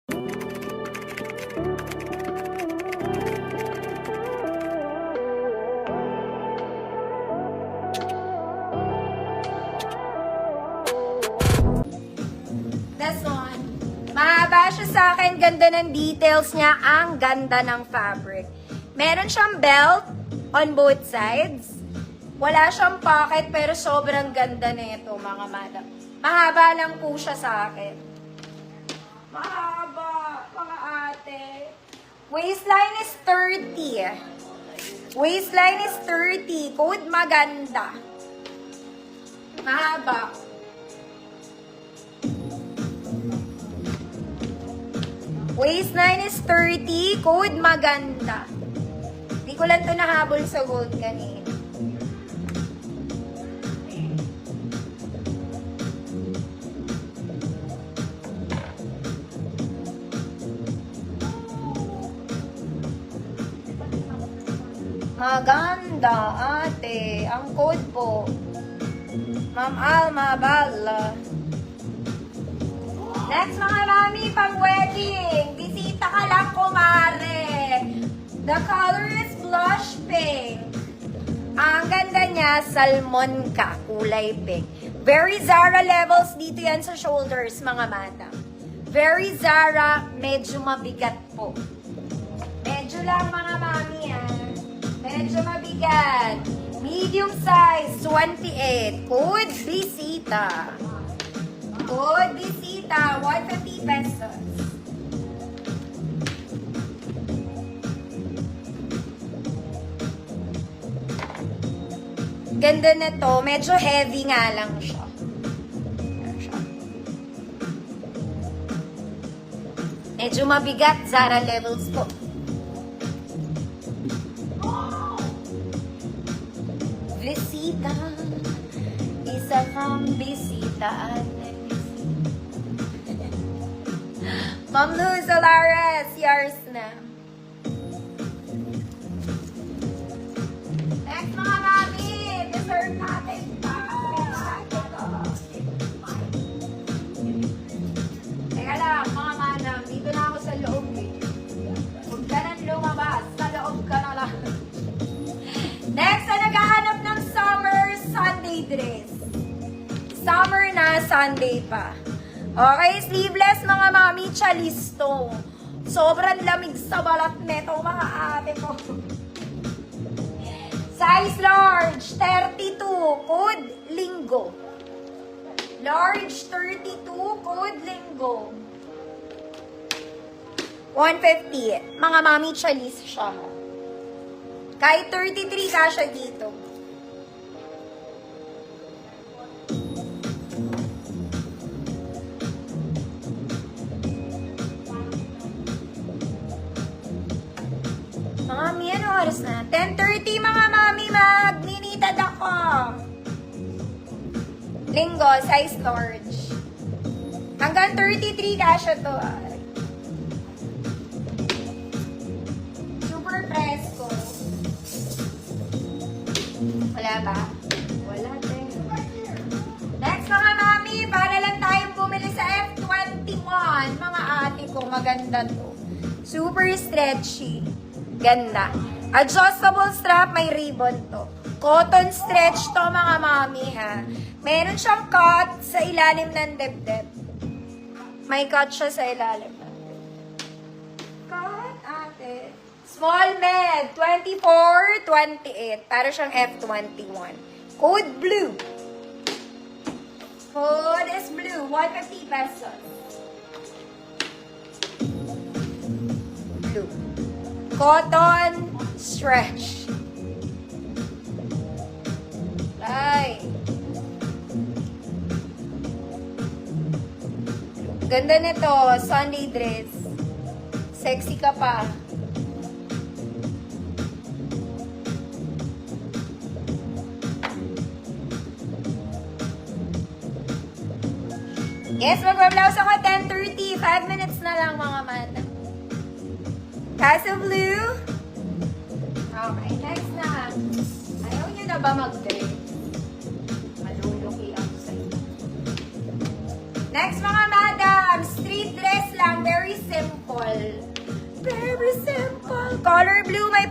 This one. Mahaba siya sa akin. Ganda ng details niya. Ang ganda ng fabric. Meron siyang belt on both sides. Wala siyang pocket pero sobrang ganda na ito, mga madam. Mahaba lang po siya sa akin. Mahaba, mga ate. Waistline is 30. Waistline is 30. Code maganda. Mahaba. Waistline is 30. Code maganda. Hindi ko lang ito nahabol sa gold kanina. Maganda, ate. Ang code po. Ma'am Alma Bala. Next, mga mami, pang wedding. Bisita ka lang, kumare. The color is blush pink. Ang ganda niya, salmon ka, kulay pink. Very Zara levels dito yan sa shoulders, mga madam. Very Zara, medyo mabigat po. Medyo lang, mga mami, medyo mabigat. Medium size, 28. Code Bisita. Code Bisita, 150 pesos. Ganda na to. Medyo heavy nga lang siya. Medyo mabigat. Zara levels po. Bisita. Isa kang bisita at Ma'am Luz Alares, yours na. Next, mga mami, dessert natin pa. Teka lang, mga madam, dito na ako sa loob eh. Huwag ka nang lumabas, sa loob ka na lang. Next, na naghahanap ng summer Sunday dress. Summer na, Sunday pa. Okay, sleeveless mga mami, chalisto. Sobrang lamig sa balat neto, mga ate ko. Size large, 32, code linggo. Large, 32, code linggo. 150. Mga mami, chalis siya. Kahit 33 ka siya dito. Mami, ano oras na? 10:30 mga mami, magninitad ako. Linggo, size large. Hanggang 33 kasya to. Super fresco. Wala ba? Wala din. Next mga mami, para lang tayong bumili sa F21. Mga ate ko, maganda to. Super stretchy. Ganda. Adjustable strap, may ribbon to. Cotton stretch to, mga mami, ha. Meron siyang cut sa ilalim ng dibdib. May cut siya sa ilalim ng dibdib. Cut, ate. Small med, 24, 28. Para siyang F21. Code blue. Code is blue, 150 pesos. Blue. Cotton stretch. Ay. Ganda nito, Sunday dress. Sexy ka pa. Yes, mag-blouse ako 10:30. 5 minutes na lang, mga mata. Casa blue. Okay, next na. Ayaw nyo na ba mag-dress? Maluluki ako sa inyo. Next, mga madam, street dress lang. Very simple. Super simple. Color blue, may